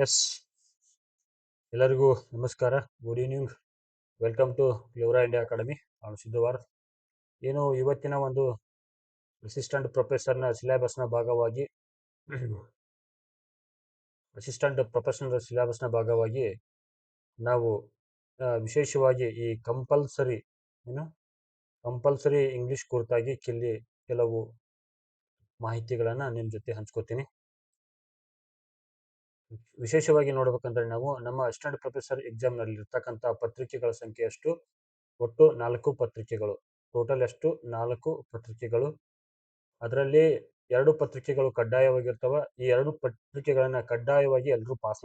S ಎಲ್ಲರಿಗೂ ನಮಸ್ಕಾರ. Good evening. Welcome to ಕ್ಲಿವರಾ ಇಂಡಿಯಾ ಅಕಾಡೆಮಿ. ನಾನು ಸಿದ್ಧವಾರ್. ಏನು ಇವತ್ತಿನ ಒಂದು ಅಸಿಸ್ಟೆಂಟ್ ಪ್ರೊಫೆಸರ್ನ ಸಿಲೆಬಸ್ನ ಭಾಗವಾಗಿ ಅಸಿಸ್ಟೆಂಟ್ ಪ್ರೊಫೆಷನಲ್ ಸಿಲೆಬಸ್ನ ಭಾಗವಾಗಿ ನಾವು ವಿಶೇಷವಾಗಿ ಈ ಕಂಪಲ್ಸರಿ ಇಂಗ್ಲಿಷ್ ಕುರಿತಾಗಿ ಕೆಲವು ಮಾಹಿತಿಗಳನ್ನು ನಿಮ್ಮ ಜೊತೆ ಹಂಚ್ಕೋತೀನಿ. ವಿಶೇಷವಾಗಿ ನೋಡ್ಬೇಕಂದ್ರೆ ನಾವು ನಮ್ಮ ಅಸಿಸ್ಟೆಂಟ್ ಪ್ರೊಫೆಸರ್ ಎಕ್ಸಾಮ್ನಲ್ಲಿ ಇರ್ತಕ್ಕಂಥ ಪತ್ರಿಕೆಗಳ ಸಂಖ್ಯೆ ಎಷ್ಟು? ಒಟ್ಟು 4 ಪತ್ರಿಕೆಗಳು. ಟೋಟಲ್ ಎಷ್ಟು? 4 ಪತ್ರಿಕೆಗಳು. ಅದರಲ್ಲಿ 2 ಪತ್ರಿಕೆಗಳು ಕಡ್ಡಾಯವಾಗಿರ್ತವ. ಈ 2 ಪತ್ರಿಕೆಗಳನ್ನ ಕಡ್ಡಾಯವಾಗಿ ಎಲ್ಲರೂ ಪಾಸ್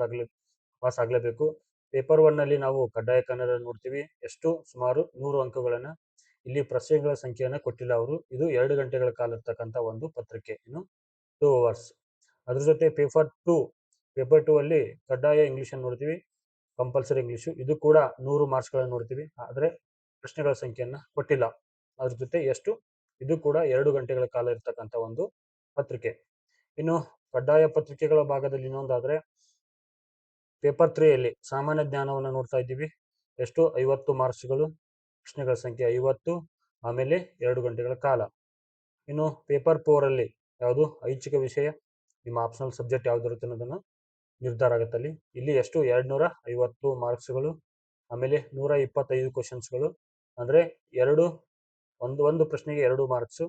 ಆಗಲೇಬೇಕು. ಪೇಪರ್ 1 ನಲ್ಲಿ ನಾವು ಕಡ್ಡಾಯ ಕನ್ನಡ ನೋಡ್ತೀವಿ. ಎಷ್ಟು? ಸುಮಾರು 100 ಅಂಕಗಳನ್ನ. ಇಲ್ಲಿ ಪ್ರಶ್ನೆಗಳ ಸಂಖ್ಯೆಯನ್ನು ಕೊಟ್ಟಿಲ್ಲ ಅವರು. ಇದು 2 ಗಂಟೆಗಳ ಕಾಲ ಇರ್ತಕ್ಕಂಥ ಒಂದು ಪತ್ರಿಕೆ, 2 ಅವರ್ಸ್. ಅದ್ರ ಜೊತೆ ಪೇಪರ್ 2 ಅಲ್ಲಿ ಕಡ್ಡಾಯ ಇಂಗ್ಲಿಷ್ ಅನ್ನು ನೋಡ್ತೀವಿ, ಕಂಪಲ್ಸರಿ ಇಂಗ್ಲಿಷು. ಇದು ಕೂಡ 100 ಮಾರ್ಕ್ಸ್ಗಳನ್ನು ನೋಡ್ತೀವಿ, ಆದರೆ ಪ್ರಶ್ನೆಗಳ ಸಂಖ್ಯೆಯನ್ನ ಕೊಟ್ಟಿಲ್ಲ. ಅದ್ರ ಜೊತೆ ಎಷ್ಟು? ಇದು ಕೂಡ 2 ಗಂಟೆಗಳ ಕಾಲ ಇರ್ತಕ್ಕಂಥ ಒಂದು ಪತ್ರಿಕೆ. ಇನ್ನು ಕಡ್ಡಾಯ ಪತ್ರಿಕೆಗಳ ಭಾಗದಲ್ಲಿ ಇನ್ನೊಂದಾದ್ರೆ ಪೇಪರ್ 3 ಅಲ್ಲಿ ಸಾಮಾನ್ಯ ಜ್ಞಾನವನ್ನು ನೋಡ್ತಾ ಇದ್ದೀವಿ. ಎಷ್ಟು? 50 ಮಾರ್ಕ್ಸ್ಗಳು, ಪ್ರಶ್ನೆಗಳ ಸಂಖ್ಯೆ 50, ಆಮೇಲೆ 2 ಗಂಟೆಗಳ ಕಾಲ. ಇನ್ನು ಪೇಪರ್ 4 ಅಲ್ಲಿ ಯಾವುದು? ಐಚ್ಛಿಕ ವಿಷಯ. ನಿಮ್ಮ ಆಪ್ಷನಲ್ ಸಬ್ಜೆಕ್ಟ್ ಯಾವ್ದಿರುತ್ತೆ ಅನ್ನೋದನ್ನು ನಿರ್ಧಾರ ಆಗುತ್ತಲ್ಲಿ. ಇಲ್ಲಿ ಎಷ್ಟು? 250 ಮಾರ್ಕ್ಸ್ಗಳು, ಆಮೇಲೆ 125 ಕ್ವಶನ್ಸ್ಗಳು. ಅಂದರೆ ಒಂದು ಪ್ರಶ್ನೆಗೆ 2 ಮಾರ್ಕ್ಸ್,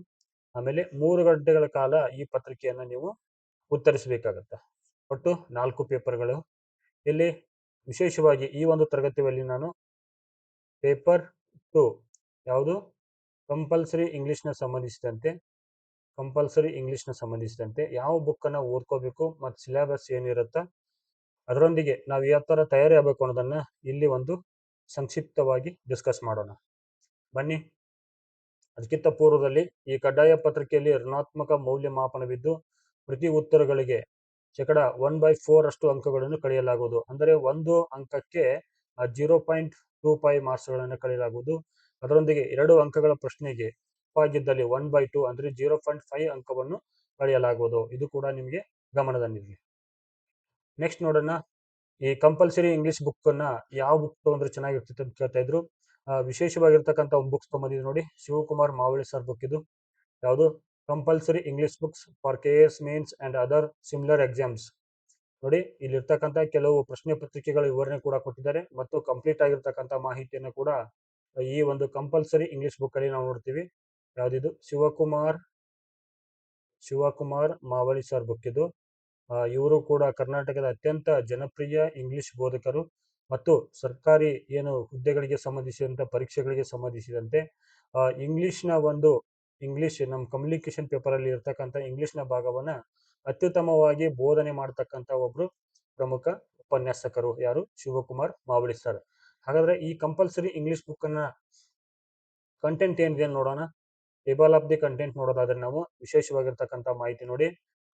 ಆಮೇಲೆ 3 ಗಂಟೆಗಳ ಕಾಲ ಈ ಪತ್ರಿಕೆಯನ್ನು ನೀವು ಉತ್ತರಿಸಬೇಕಾಗತ್ತೆ. ಒಟ್ಟು 4 ಪೇಪರ್ಗಳು. ಇಲ್ಲಿ ವಿಶೇಷವಾಗಿ ಈ ಒಂದು ತರಗತಿಯಲ್ಲಿ ನಾನು ಪೇಪರ್ 2 ಯಾವುದು? ಕಂಪಲ್ಸರಿ ಇಂಗ್ಲಿಷ್ನ ಸಂಬಂಧಿಸಿದಂತೆ ಯಾವ ಬುಕ್ಕನ್ನು ಓದ್ಕೋಬೇಕು ಮತ್ತು ಸಿಲೆಬಸ್ ಏನಿರುತ್ತೆ ಅದರೊಂದಿಗೆ ನಾವು ಯಾವ ಥರ ತಯಾರಿ ಆಗಬೇಕು ಅನ್ನೋದನ್ನ ಇಲ್ಲಿ ಒಂದು ಸಂಕ್ಷಿಪ್ತವಾಗಿ ಡಿಸ್ಕಸ್ ಮಾಡೋಣ. ಬನ್ನಿ. ಅದಕ್ಕಿಂತ ಪೂರ್ವದಲ್ಲಿ ಈ ಕಡ್ಡಾಯ ಪತ್ರಿಕೆಯಲ್ಲಿ ಋಣಾತ್ಮಕ ಮೌಲ್ಯಮಾಪನವಿದ್ದು ಪ್ರತಿ ಉತ್ತರಗಳಿಗೆ ಶೇಕಡ 1/4 ಅಷ್ಟು ಅಂಕಗಳನ್ನು ಕಳೆಯಲಾಗುವುದು. ಅಂದರೆ ಒಂದು ಅಂಕಕ್ಕೆ 0.25 ಮಾರ್ಕ್ಸ್ಗಳನ್ನು ಕಳೆಯಲಾಗುವುದು. ಅದರೊಂದಿಗೆ 2 ಅಂಕಗಳ ಪ್ರಶ್ನೆಗೆ ತಪ್ಪಾಗಿದ್ದಲ್ಲಿ 1/2 ಅಂದರೆ 0.5 ಅಂಕವನ್ನು ಕಳೆಯಲಾಗುವುದು. ಇದು ಕೂಡ ನಿಮಗೆ ಗಮನದಲ್ಲಿರಲಿ. ನೆಕ್ಸ್ಟ್ ನೋಡೋಣ. ಈ ಕಂಪಲ್ಸರಿ ಇಂಗ್ಲಿಷ್ ಬುಕ್ ಅನ್ನ ಯಾವ ಬುಕ್ ತಗೊಂಡ್ರೆ ಚೆನ್ನಾಗಿರ್ತಿತ್ತು ಅಂತ ಕೇಳ್ತಾ ಇದ್ರು. ವಿಶೇಷವಾಗಿರ್ತಕ್ಕಂಥ ಒಂದು ಬುಕ್ಸ್ ತಗೊಂಡಿದ್ದು ನೋಡಿ, ಶಿವಕುಮಾರ್ ಮಾವಳಿ ಸರ್ ಬುಕ್ ಇದು. ಯಾವುದು? Compulsory English books for KS mains and other similar exams. ನೋಡಿ, ಇಲ್ಲಿರ್ತಕ್ಕಂಥ ಕೆಲವು ಪ್ರಶ್ನೆ ಪತ್ರಿಕೆಗಳ ವಿವರಣೆ ಕೂಡ ಕೊಟ್ಟಿದ್ದಾರೆ ಮತ್ತು ಕಂಪ್ಲೀಟ್ ಆಗಿರ್ತಕ್ಕಂಥ ಮಾಹಿತಿಯನ್ನು ಕೂಡ ಈ ಒಂದು ಕಂಪಲ್ಸರಿ ಇಂಗ್ಲಿಷ್ ಬುಕ್ ಅಲ್ಲಿ ನಾವು ನೋಡ್ತೀವಿ. ಯಾವ್ದಿದು? ಶಿವಕುಮಾರ್ ಮಾವಳಿ ಸರ್ ಬುಕ್ ಇದು. ಇವರು ಕೂಡ ಕರ್ನಾಟಕದ ಅತ್ಯಂತ ಜನಪ್ರಿಯ ಇಂಗ್ಲಿಷ್ ಬೋಧಕರು ಮತ್ತು ಸರ್ಕಾರಿ ಹುದ್ದೆಗಳಿಗೆ ಸಂಬಂಧಿಸಿದಂತೆ ಪರೀಕ್ಷೆಗಳಿಗೆ ಸಂಬಂಧಿಸಿದಂತೆ ಇಂಗ್ಲಿಷ್ ನಮ್ಮ ಕಮ್ಯುನಿಕೇಶನ್ ಪೇಪರ್ ಅಲ್ಲಿ ಇರ್ತಕ್ಕಂಥ ಇಂಗ್ಲಿಷ್ನ ಭಾಗವನ್ನ ಅತ್ಯುತ್ತಮವಾಗಿ ಬೋಧನೆ ಮಾಡತಕ್ಕಂಥ ಒಬ್ರು ಪ್ರಮುಖ ಉಪನ್ಯಾಸಕರು. ಯಾರು? ಶಿವಕುಮಾರ್ ಮಾವಳಿ ಸರ್. ಹಾಗಾದ್ರೆ ಈ ಕಂಪಲ್ಸರಿ ಇಂಗ್ಲಿಷ್ ಬುಕ್ ಅನ್ನ ಕಂಟೆಂಟ್ ಏನಿದೆ ನೋಡೋಣ. ಟೇಬಲ್ ಆಫ್ ದಿ ಕಂಟೆಂಟ್ ನೋಡೋದಾದ್ರೆ ನಾವು ವಿಶೇಷವಾಗಿರ್ತಕ್ಕಂಥ ಮಾಹಿತಿ ನೋಡಿ.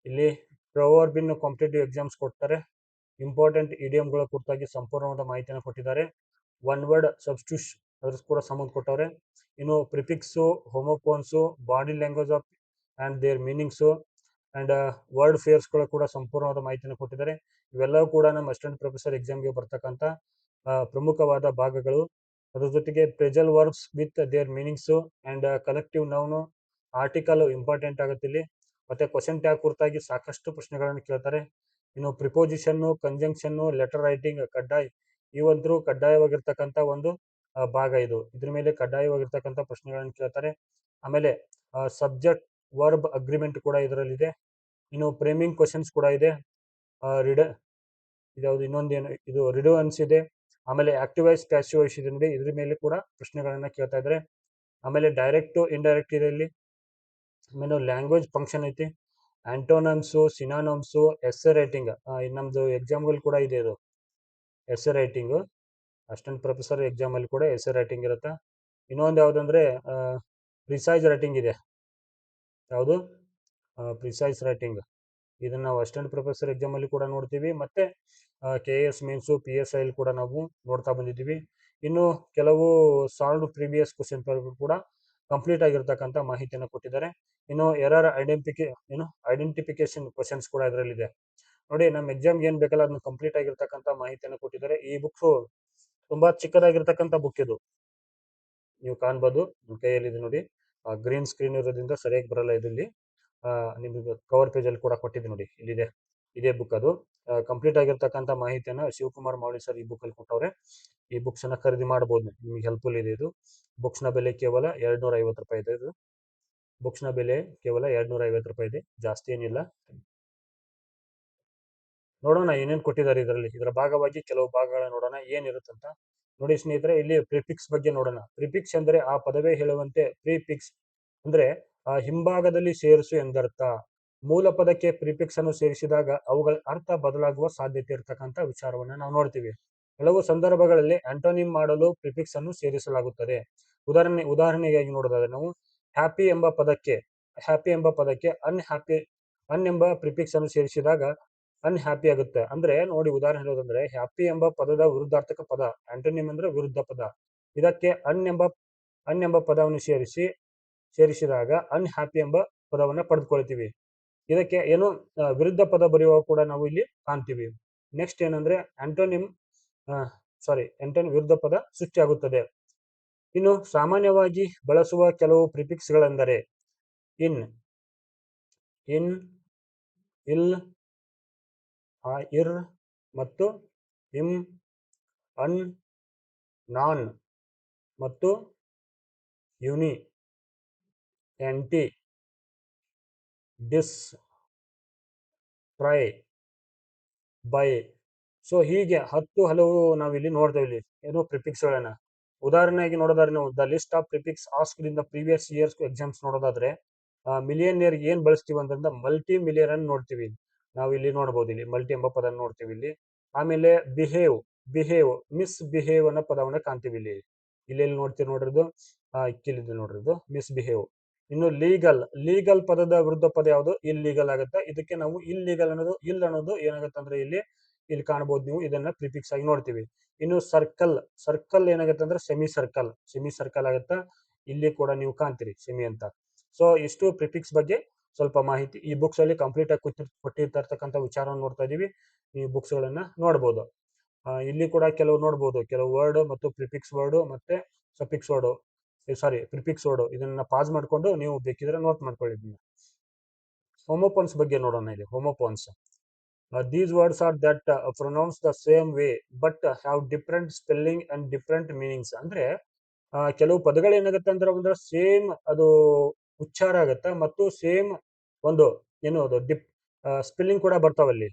ಇಲ್ಲಿ ಪ್ರವರ್ಬ್ ಇನ್ ಕಾಂಪಿಟೇಟಿವ್ ಎಕ್ಸಾಮ್ಸ್ ಕೊಡ್ತಾರೆ. ಇಂಪಾರ್ಟೆಂಟ್ ಇಡಿಯಂಗಳ ಕುರಿತಾಗಿ ಸಂಪೂರ್ಣವಾದ ಮಾಹಿತಿಯನ್ನು ಕೊಟ್ಟಿದ್ದಾರೆ. ಒನ್ ವರ್ಡ್ ಸಬ್ಸ್ಟಿಟ್ಯೂಷನ್ ಅದ್ರ ಕೂಡ ಸಂಬಂಧ ಕೊಟ್ಟವ್ರೆ. ಇನ್ನು prefix, homophones, body language of and their meanings and word ಫೇರ್ಸ್ಗಳು ಕೂಡ ಸಂಪೂರ್ಣವಾದ ಮಾಹಿತಿಯನ್ನು ಕೊಟ್ಟಿದ್ದಾರೆ. ಇವೆಲ್ಲವೂ ಕೂಡ ನಮ್ಮ ಅಸಿಸ್ಟೆಂಟ್ ಪ್ರೊಫೆಸರ್ ಎಕ್ಸಾಮ್ಗೆ ಬರ್ತಕ್ಕಂಥ ಪ್ರಮುಖವಾದ ಭಾಗಗಳು. ಅದ್ರ ಜೊತೆಗೆ phrasal verbs with their meanings and collective noun, article important ಆಗುತ್ತೆ ಇಲ್ಲಿ. ಮತ್ತೆ ಕ್ವಶನ್ ಟ್ಯಾಗ್ ಕುರಿತಾಗಿ ಸಾಕಷ್ಟು ಪ್ರಶ್ನೆಗಳನ್ನು ಕೇಳ್ತಾರೆ. ಇನ್ನು ಪ್ರಿಪೋಸಿಷನ್ನು, ಕಂಜಂಕ್ಷನ್ನು, ಲೆಟರ್ ರೈಟಿಂಗ್ ಕಡ್ಡಾಯವಾಗಿರ್ತಕ್ಕಂಥ ಒಂದು ಭಾಗ ಇದು. ಇದ್ರ ಮೇಲೆ ಕಡ್ಡಾಯವಾಗಿರ್ತಕ್ಕಂಥ ಪ್ರಶ್ನೆಗಳನ್ನು ಕೇಳ್ತಾರೆ. ಆಮೇಲೆ ಸಬ್ಜೆಕ್ಟ್ ವರ್ಬ್ ಅಗ್ರಿಮೆಂಟ್ ಕೂಡ ಇದರಲ್ಲಿದೆ. ಇನ್ನು ಫ್ರೇಮಿಂಗ್ ಕ್ವಶನ್ಸ್ ಕೂಡ ಇದೆ. ಇನ್ನೊಂದೇನು ಇದು ರಿಡೋನ್ಸ್ ಇದೆ. ಆಮೇಲೆ ಆಕ್ಟಿವ್ ವಾಯ್ಸ್, ಪ್ಯಾಸಿವ್ ವಾಯ್ಸ್ ಇದೆ. ಇದ್ರ ಮೇಲೆ ಕೂಡ ಪ್ರಶ್ನೆಗಳನ್ನ ಕೇಳ್ತಾ ಇದ್ದಾರೆ. ಆಮೇಲೆ ಡೈರೆಕ್ಟ್ ಇಂಡೈರೆಕ್ಟ್ ಇದೆ ಇಲ್ಲಿ. ಆಮೇಲೆ ಲ್ಯಾಂಗ್ವೇಜ್ ಫಂಕ್ಷನ್ ಐತಿ. ಆಂಟೋನಮ್ಸು, ಸಿನಾನಮ್ಸು, ಎಸ್ಸೆ ರೈಟಿಂಗ್. ನಮ್ದು ಎಕ್ಸಾಮ್ಗಳು ಕೂಡ ಇದೆ ಇದು essay writing. Assistant professor exam ಅಲ್ಲಿ ಕೂಡ ಎಸ್ಸೆ ರೈಟಿಂಗ್ ಇರುತ್ತೆ. ಇನ್ನೊಂದು ಯಾವುದಂದ್ರೆ ಪ್ರಿಸೈಸ್ ರೈಟಿಂಗ್ ಇದೆ. ಯಾವುದು? Precise writing. ಇದನ್ನ ನಾವು ಅಸಿಸ್ಟೆಂಟ್ ಪ್ರೊಫೆಸರ್ ಎಕ್ಸಾಮ್ ಅಲ್ಲಿ ಕೂಡ ನೋಡ್ತೀವಿ. ಮತ್ತೆ KS ಮೇನ್ಸು, PSI ಅಲ್ಲಿ ಕೂಡ ನಾವು ನೋಡ್ತಾ ಬಂದಿದ್ದೀವಿ. ಇನ್ನು ಕೆಲವು ಸಾಲ್ವ್ಡ್ ಪ್ರೀವಿಯಸ್ ಕ್ವಶನ್ ಪೇಪರ್ ಕೂಡ ಕಂಪ್ಲೀಟ್ ಆಗಿರ್ತಕ್ಕಂಥ ಮಾಹಿತಿಯನ್ನು ಕೊಟ್ಟಿದ್ದಾರೆ. ಇನ್ನು ಐಡೆಂಟಿಫಿಕೇಶನ್ ಕ್ವಶನ್ಸ್ ಕೂಡ ಇದರಲ್ಲಿದೆ. ನೋಡಿ ನಮ್ಮ ಎಕ್ಸಾಮ್ಗೆ ಏನ್ ಬೇಕಲ್ಲ ಅದನ್ನ ಕಂಪ್ಲೀಟ್ ಆಗಿರ್ತಕ್ಕಂಥ ಮಾಹಿತಿಯನ್ನು ಕೊಟ್ಟಿದ್ದಾರೆ. ಈ ಬುಕ್ಸ್ ತುಂಬಾ ಚಿಕ್ಕದಾಗಿರ್ತಕ್ಕಂಥ ಬುಕ್ ಇದು, ನೀವು ಕಾಣ್ಬೋದು ನಿಮ್ಮ ಕೈಯಲ್ಲಿ ಇದೆ ನೋಡಿ. ಗ್ರೀನ್ ಸ್ಕ್ರೀನ್ ಇರೋದ್ರಿಂದ ಸರಿಯಾಗಿ ಬರಲ್ಲ ಇದು ಇಲ್ಲಿ. ನಿಮಗೆ ಕವರ್ ಪೇಜ್ ಅಲ್ಲಿ ಕೂಡ ಕೊಟ್ಟಿದೆ ನೋಡಿ, ಇಲ್ಲಿದೆ, ಇದೇ ಬುಕ್ ಅದು. ಕಂಪ್ಲೀಟ್ ಆಗಿರ್ತಕ್ಕಂಥ ಮಾಹಿತಿಯನ್ನ ಶಿವಕುಮಾರ್ ಮಾವಳಿ ಸರ್ ಈ ಬುಕ್ ಅಲ್ಲಿ ಕೊಟ್ಟವ್ರೆ. ಈ ಬುಕ್ಸ್ ಅನ್ನ ಖರೀದಿ ಮಾಡಬಹುದು, ನಿಮಗೆ ಹೆಲ್ಪ್ಫುಲ್ ಇದೆ ಇದು. ಬುಕ್ಸ್ ನ ಬೆಲೆ ಕೇವಲ 250 ರೂಪಾಯಿ ಇದೆ. ಇದು ಬುಕ್ಸ್ ನ ಬೆಲೆ ಕೇವಲ 250 ರೂಪಾಯಿ ಇದೆ, ಜಾಸ್ತಿ ಏನಿಲ್ಲ. ನೋಡೋಣ ಏನೇನ್ ಕೊಟ್ಟಿದ್ದಾರೆ ಇದರಲ್ಲಿ. ಇದರ ಭಾಗವಾಗಿ ಕೆಲವು ಭಾಗಗಳನ್ನ ನೋಡೋಣ ಏನಿರುತ್ತಂತ. ನೋಡಿ ಸ್ನೇಹಿತರೆ, ಇಲ್ಲಿ ಪ್ರಿಫಿಕ್ಸ್ ಬಗ್ಗೆ ನೋಡೋಣ. ಪ್ರಿಫಿಕ್ಸ್ ಅಂದ್ರೆ ಆ ಪದವೇ ಹೇಳುವಂತೆ ಪ್ರಿಫಿಕ್ಸ್ ಅಂದ್ರೆ ಆ ಹಿಂಭಾಗದಲ್ಲಿ ಸೇರಿಸು ಎಂದರ್ಥ. ಮೂಲ ಪದಕ್ಕೆ ಪ್ರಿಫಿಕ್ಸ್ ಅನ್ನು ಸೇರಿಸಿದಾಗ ಅವುಗಳ ಅರ್ಥ ಬದಲಾಗುವ ಸಾಧ್ಯತೆ ಇರತಕ್ಕಂತ ವಿಚಾರವನ್ನ ನಾವು ನೋಡ್ತೀವಿ. ಕೆಲವು ಸಂದರ್ಭಗಳಲ್ಲಿ ಆಂಟೋನಿಮ್ ಮಾಡಲು ಪ್ರಿಫಿಕ್ಸ್ ಅನ್ನು ಸೇರಿಸಲಾಗುತ್ತದೆ. ಉದಾಹರಣೆಗಾಗಿ ನೋಡೋದಾದ್ರೆ ನಾವು ಹ್ಯಾಪಿ ಎಂಬ ಪದಕ್ಕೆ ಅನ್ ಎಂಬ ಪ್ರಿಫಿಕ್ಸ್ ಅನ್ನು ಸೇರಿಸಿದಾಗ ಅನ್ಹ್ಯಾಪಿ ಆಗುತ್ತೆ. ಅಂದ್ರೆ ನೋಡಿ, ಉದಾಹರಣೆ ಹೇಳೋದಂದ್ರೆ ಹ್ಯಾಪಿ ಎಂಬ ಪದದ ವಿರುದ್ಧಾರ್ಥಕ ಪದ, ಆಂಟೋನಿಮ್ ಅಂದ್ರೆ ವಿರುದ್ಧ ಪದ. ಇದಕ್ಕೆ ಅನ್ ಎಂಬ ಪದವನ್ನು ಸೇರಿಸಿದಾಗ ಅನ್ಹ್ಯಾಪಿ ಎಂಬ ಪದವನ್ನ ಪಡೆದುಕೊಳ್ತೀವಿ. ಇದಕ್ಕೆ ಏನು ವಿರುದ್ಧ ಪದ ಬರೆಯುವ ಕೂಡ ನಾವು ಇಲ್ಲಿ ಕಾಣ್ತೀವಿ. ನೆಕ್ಸ್ಟ್ ಏನಂದ್ರೆ ಆಂಟೋನಿಮ್ ವಿರುದ್ಧ ಪದ ಸೃಷ್ಟಿಯಾಗುತ್ತದೆ. ಇನ್ನು ಸಾಮಾನ್ಯವಾಗಿ ಬಳಸುವ ಕೆಲವು ಪ್ರಿಫಿಕ್ಸ್ ಗಳೆಂದರೆ ಇನ್, ಇಲ್, ಇರ್ ಮತ್ತು ಇಮ್, ಅನ್, ನಾನ್ ಮತ್ತು uni, anti, dis, tri, bi. So ಹೀಗೆ ಹಲವು ನಾವಿಲ್ಲಿ ನೋಡ್ತೇವೆ ಏನು ಪ್ರಿಫಿಕ್ಸ್ ಗಳನ್ನ. ಉದಾಹರಣೆಯಾಗಿ ನೋಡೋದಾದ್ರೆ ನಾವು the list of prefix asked in the previous years exams ನೋಡೋದಾದ್ರೆ ಮಿಲಿಯನಿಯರ್ ಏನ್ ಬಳಸ್ತೀವಿ ಅಂತಂದ್ರೆ ಮಲ್ಟಿ ಮಿಲಿಯರ್ ಅನ್ನು ನೋಡ್ತೀವಿ. ನಾವು ಇಲ್ಲಿ ನೋಡಬಹುದು, ಇಲ್ಲಿ ಮಲ್ಟಿ ಎಂಬ ಪದ ನೋಡ್ತೀವಿ ಇಲ್ಲಿ. ಆಮೇಲೆ ಬಿಹೇವ್ ಮಿಸ್ ಬಿಹೇವ್ ಅನ್ನೋ ಪದವನ್ನ ಕಾಣ್ತೀವಿ ಇಲ್ಲಿ. ಇಲ್ಲಿ ನೋಡ್ತೀವಿ ನೋಡ್ರದು, ಇಕ್ಕಿಲಿದೆ ನೋಡ್ರದು ಮಿಸ್ ಬಿಹೇವ್. ಇನ್ನು ಲೀಗಲ್ ಪದದ ವಿರುದ್ಧ ಪದ ಯಾವುದು? ಇಲ್ಲೀಗಲ್ ಆಗುತ್ತೆ. ಇದಕ್ಕೆ ನಾವು ಇಲ್ಲೀಗಲ್ ಅನ್ನೋದು ಏನಾಗುತ್ತೆ ಅಂದ್ರೆ ಇಲ್ಲಿ ಕಾಣಬಹುದು ನೀವು, ಇದನ್ನ ಪ್ರಿಫಿಕ್ಸ್ ಆಗಿ ನೋಡ್ತೀವಿ. ಇನ್ನು ಸರ್ಕಲ್ ಏನಾಗುತ್ತೆ ಅಂದ್ರೆ ಸೆಮಿ ಸರ್ಕಲ್ ಆಗುತ್ತಾ, ಇಲ್ಲಿ ಕೂಡ ನೀವು ಕಾಣ್ತೀರಿ ಸೆಮಿ ಅಂತ. ಸೊ ಇಷ್ಟು ಪ್ರಿಫಿಕ್ಸ್ ಬಗ್ಗೆ ಸ್ವಲ್ಪ ಮಾಹಿತಿ ಈ ಬುಕ್ಸ್ ಅಲ್ಲಿ ಕಂಪ್ಲೀಟ್ ಆಗಿ ಕೊಟ್ಟಿರ್ತಕ್ಕಂಥ ವಿಚಾರವನ್ನು ನೋಡ್ತಾ ಇದೀವಿ. ಈ ಬುಕ್ಸ್ ಗಳನ್ನ ನೋಡಬಹುದು. ಇಲ್ಲಿ ಕೂಡ ಕೆಲವು ವರ್ಡ್ ಮತ್ತು ಪ್ರಿಫಿಕ್ಸ್ ವರ್ಡ್ ಮತ್ತೆ ಸಫಿಕ್ಸ್ ವರ್ಡ್, ಪ್ರಿಫಿಕ್ಸ್ ವರ್ಡ್, ಇದನ್ನ ಪಾಸ್ ಮಾಡ್ಕೊಂಡು ನೀವು ಬೇಕಿದ್ರೆ ನೋಟ್ ಮಾಡ್ಕೊಳ್ಳಿ. ಹೋಮೋಫೋನ್ಸ್ ಬಗ್ಗೆ ನೋಡೋಣ. ಇಲ್ಲಿ homophones, these words are that pronounced the same way but have different spelling and different meanings. ಅಂದ್ರೆ ಕೆಲವು ಪದಗಳು ಏನಾಗುತ್ತೆ ಅಂದ್ರೆ ಸೇಮ್ ಅದು ಉಚ್ಚಾರ ಆಗುತ್ತೆ ಮತ್ತು ಸೇಮ್ ಒಂದು ಏನು ಅದು ಸ್ಪೆಲ್ಲಿಂಗ್ ಕೂಡ ಬರ್ತಾವಲ್ಲಿ.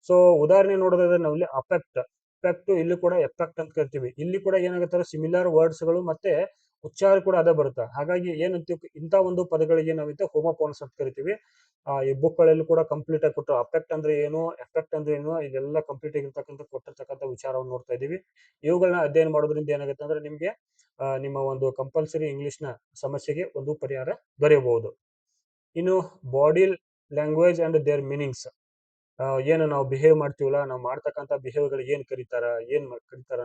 ಸೊ ಉದಾಹರಣೆ ನೋಡೋದಾದ್ರೆ ನಾವಿಲ್ಲಿ ಅಫೆಕ್ಟ್ ಇಲ್ಲಿ ಕೂಡ ಎಫೆಕ್ಟ್ ಅಂತ ಕರಿತೀವಿ. ಇಲ್ಲಿ ಕೂಡ ಏನಾಗುತ್ತೆ ಸಿಮಿಲರ್ ವರ್ಡ್ಸ್ ಗಳು ಮತ್ತೆ ಉಚ್ಚಾರ ಕೂಡ ಅದೇ ಬರುತ್ತೆ. ಹಾಗಾಗಿ ಏನಂತೀವಿ, ಇಂಥ ಒಂದು ಪದಗಳಿಗೆ ನಾವಿಂತ ಹೋಮೋಫೋನ್ಸ್ ಅಂತ ಕರಿತೀವಿ. ಈ ಬುಕ್ ಗಳಲ್ಲಿ ಕೂಡ ಕಂಪ್ಲೀಟ್ ಆಗಿ ಕೊಟ್ಟು ಅಫೆಕ್ಟ್ ಅಂದ್ರೆ ಏನು, ಎಫೆಕ್ಟ್ ಅಂದ್ರೆ ಏನು, ಇದೆಲ್ಲ ಕಂಪ್ಲೀಟ್ ಆಗಿರ್ತಕ್ಕಂಥ ಕೊಟ್ಟಿರ್ತಕ್ಕಂಥ ವಿಚಾರವನ್ನು ನೋಡ್ತಾ ಇದೀವಿ. ಇವುಗಳನ್ನ ಅಧ್ಯಯನ ಮಾಡೋದ್ರಿಂದ ಏನಾಗುತ್ತೆ ಅಂದ್ರೆ ನಿಮ್ಗೆ ನಿಮ್ಮ ಒಂದು ಕಂಪಲ್ಸರಿ ಇಂಗ್ಲಿಷ್ ನ ಸಮಸ್ಯೆಗೆ ಒಂದು ಪರಿಹಾರ ದೊರೆಯಬಹುದು. ಇನ್ನು body language and their meanings, ಏನು ನಾವು ಬಿಹೇವ್ ಮಾಡ್ತೀವಲ್ಲ, ನಾವು ಮಾಡ್ತಕ್ಕಂಥ ಬಿಹೇವ್ಗಳಿಗೆ ಏನ್ ಕರೀತಾರ